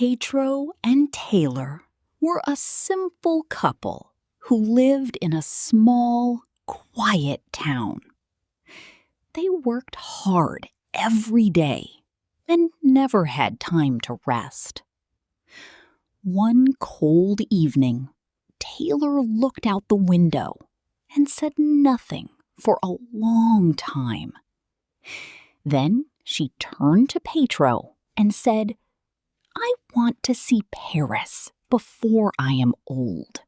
Petro and Taylor were a simple couple who lived in a small, quiet town. They worked hard every day and never had time to rest. One cold evening, Taylor looked out the window and said nothing for a long time. Then she turned to Petro and said, "I want to see Paris before I am old."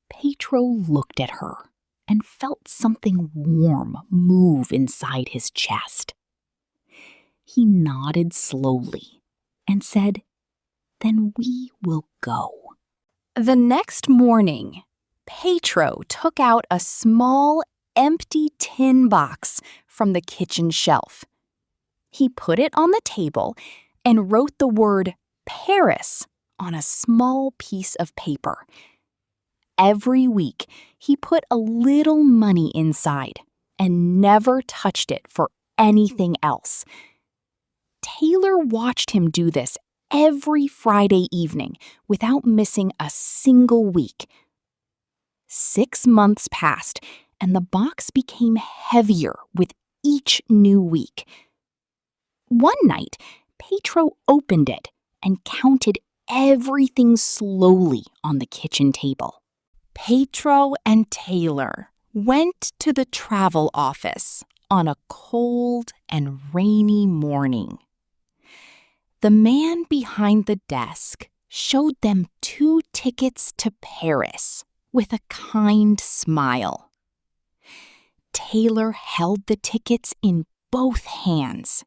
Petro looked at her and felt something warm move inside his chest. He nodded slowly and said, "Then we will go." The next morning, Petro took out a small, empty tin box from the kitchen shelf. He put it on the table and wrote the word Paris on a small piece of paper. Every week, he put a little money inside and never touched it for anything else. Taylor watched him do this every Friday evening without missing a single week. 6 months passed, and the box became heavier with each new week. One night, Petro opened it and counted everything slowly on the kitchen table. Petro and Taylor went to the travel office on a cold and rainy morning. The man behind the desk showed them 2 tickets to Paris with a kind smile. Taylor held the tickets in both hands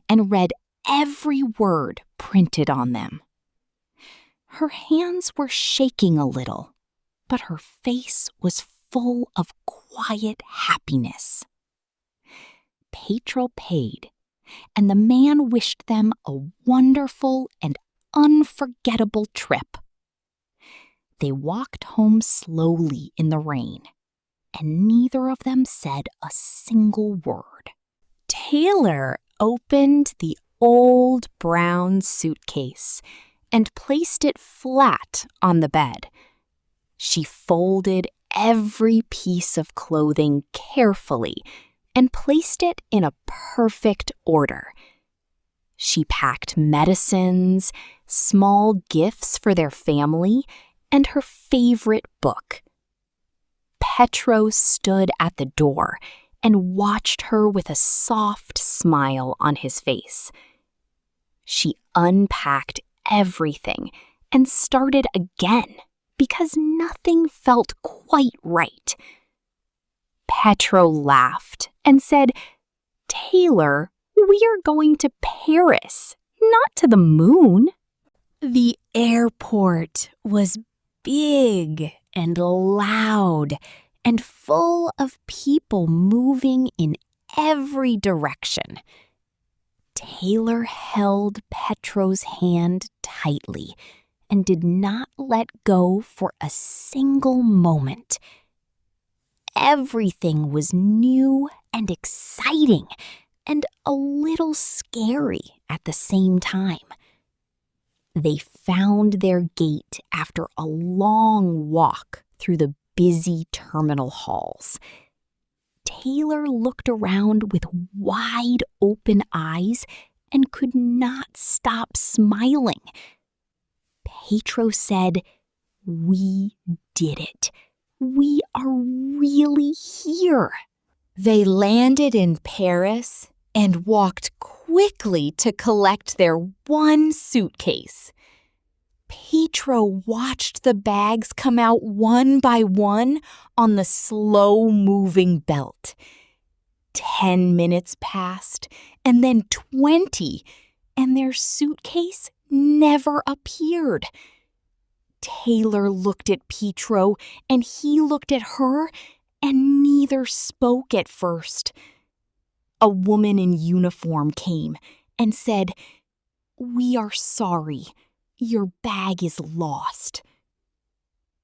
and read every word printed on them. Her hands were shaking a little, but her face was full of quiet happiness. Petro paid, and the man wished them a wonderful and unforgettable trip. They walked home slowly in the rain, and neither of them said a single word. Taylor opened the old brown suitcase and placed it flat on the bed. She folded every piece of clothing carefully and placed it in a perfect order. She packed medicines, small gifts for their family, and her favorite book. Petro stood at the door and watched her with a soft smile on his face. She unpacked everything and started again because nothing felt quite right. Petro laughed and said, "Taylor, we are going to Paris, not to the moon." The airport was big and loud and full of people moving in every direction. Taylor held Petro's hand tightly and did not let go for a single moment. Everything was new and exciting and a little scary at the same time. They found their gate after a long walk through the busy terminal halls. Taylor looked around with wide open eyes and could not stop smiling. Petro said, "We did it. We are really here." They landed in Paris and walked quickly to collect their one suitcase. Petro watched the bags come out one by one on the slow-moving belt. 10 minutes passed, and then 20, and their suitcase never appeared. Taylor looked at Petro, and he looked at her, and neither spoke at first. A woman in uniform came and said, "We are sorry. Your bag is lost."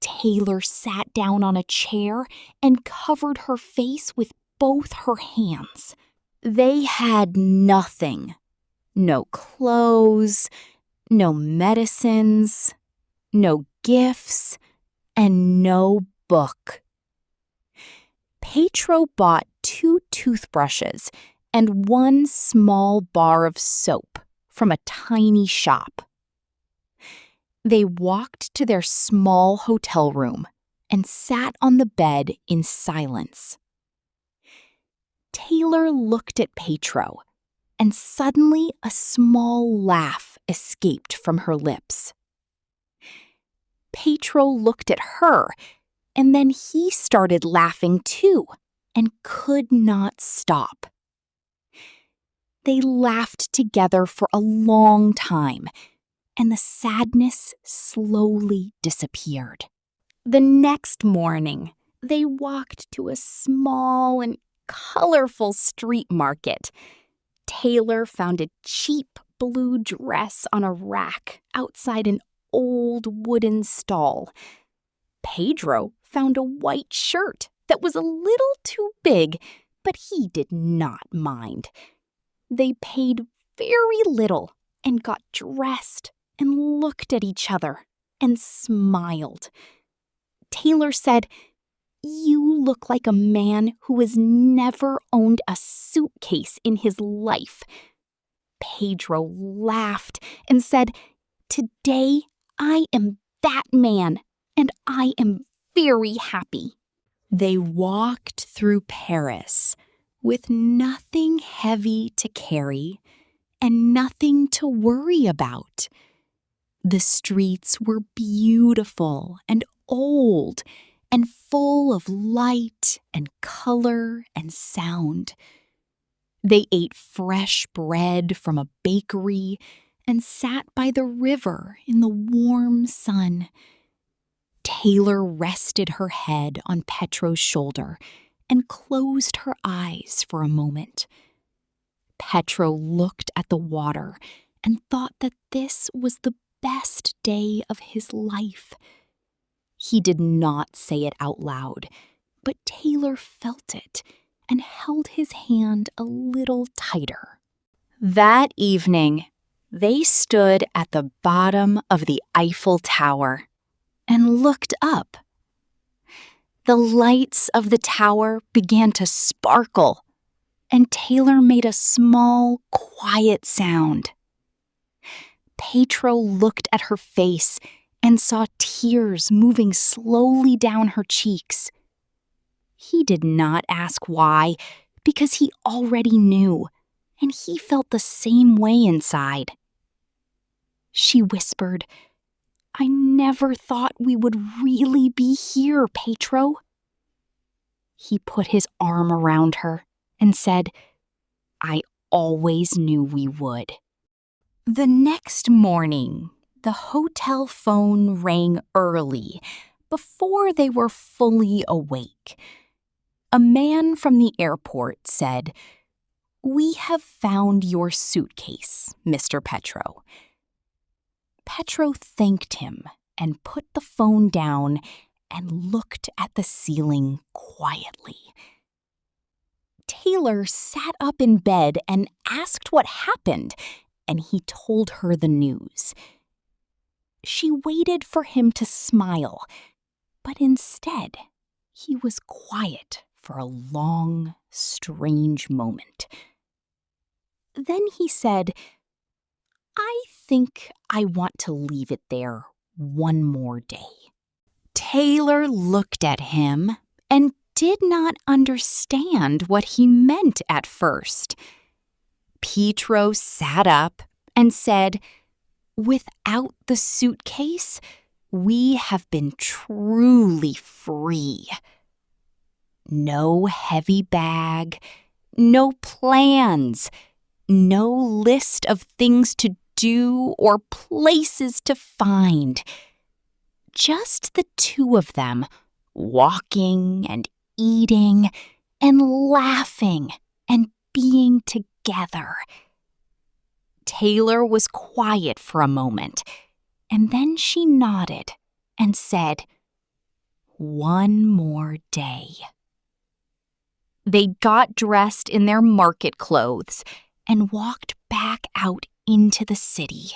Taylor sat down on a chair and covered her face with both her hands. They had nothing. No clothes, No medicines, no gifts, and no book. Petro bought 2 toothbrushes and 1 small bar of soap from a tiny shop. They walked to their small hotel room and sat on the bed in silence. Taylor looked at Petro, and suddenly a small laugh escaped from her lips. Petro looked at her, and then he started laughing too, and could not stop. They laughed together for a long time, and the sadness slowly disappeared. The next morning, they walked to a small and colorful street market. Taylor found a cheap blue dress on a rack outside an old wooden stall. Pedro found a white shirt that was a little too big, but he did not mind. They paid very little and got dressed and looked at each other and smiled. Taylor said, "You look like a man who has never owned a suitcase in his life." Pedro laughed and said, "Today I am that man, and I am very happy." They walked through Paris with nothing heavy to carry and nothing to worry about. The streets were beautiful and old and full of light and color and sound. They ate fresh bread from a bakery and sat by the river in the warm sun. Taylor rested her head on Petro's shoulder and closed her eyes for a moment. Petro looked at the water and thought that this was the best day of his life. He did not say it out loud, but Taylor felt it and held his hand a little tighter. That evening, they stood at the bottom of the Eiffel Tower and looked up. The lights of the tower began to sparkle, and Taylor made a small, quiet sound. Petro looked at her face and saw tears moving slowly down her cheeks. He did not ask why, because he already knew, and he felt the same way inside. She whispered, "I never thought we would really be here, Petro." He put his arm around her and said, "I always knew we would." The next morning, the hotel phone rang early, before they were fully awake. A man from the airport said, "We have found your suitcase, Mr. Petro." Petro thanked him and put the phone down and looked at the ceiling quietly. Taylor sat up in bed and asked what happened, and he told her the news. She waited for him to smile, but instead, he was quiet for a long, strange moment. Then he said, "I think I want to leave it there one more day." Taylor looked at him and did not understand what he meant at first. Petro sat up and said, "Without the suitcase, we have been truly free. No heavy bag, no plans, no list of things to do or places to find. Just the two of them, walking and eating and laughing and being together." Taylor was quiet for a moment, and then she nodded and said, "One more day." They got dressed in their market clothes and walked back out into the city.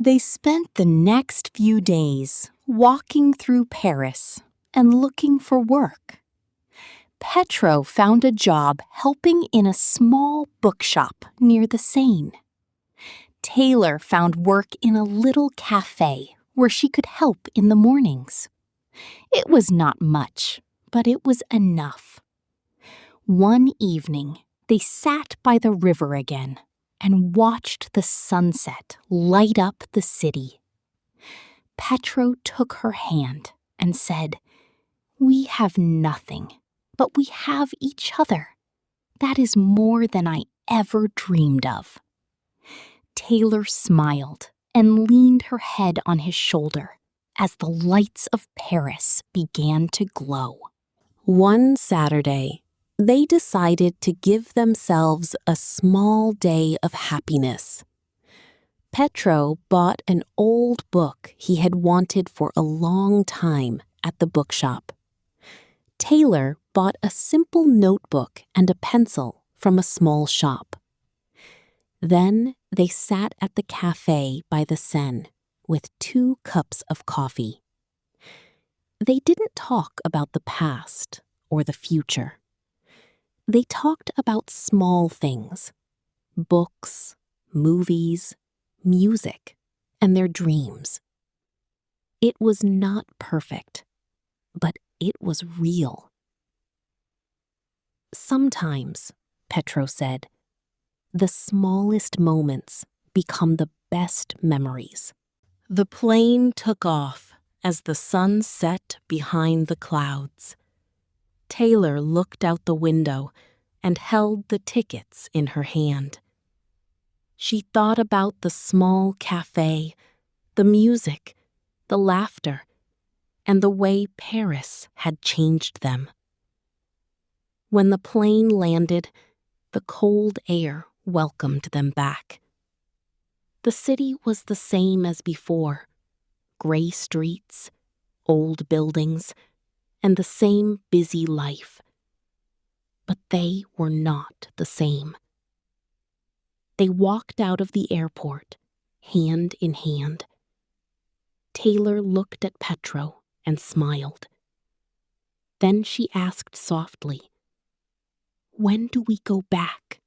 They spent the next few days walking through Paris and looking for work. Petro found a job helping in a small bookshop near the Seine. Taylor found work in a little cafe where she could help in the mornings. It was not much, but it was enough. One evening, they sat by the river again and watched the sunset light up the city. Petro took her hand and said, "We have nothing, but we have each other. That is more than I ever dreamed of." Taylor smiled and leaned her head on his shoulder as the lights of Paris began to glow. One Saturday, they decided to give themselves a small day of happiness. Petro bought an old book he had wanted for a long time at the bookshop. Taylor bought a simple notebook and a pencil from a small shop. Then they sat at the cafe by the Seine with 2 cups of coffee. They didn't talk about the past or the future. They talked about small things, books, movies, music, and their dreams. It was not perfect, but it was real. Sometimes, Petro said, the smallest moments become the best memories. The plane took off as the sun set behind the clouds. Taylor looked out the window and held the tickets in her hand. She thought about the small cafe, the music, the laughter, and the way Paris had changed them. When the plane landed, the cold air welcomed them back. The city was the same as before, gray streets, old buildings, and the same busy life. But they were not the same. They walked out of the airport, hand in hand. Taylor looked at Petro and smiled. Then she asked softly, "When do we go back?"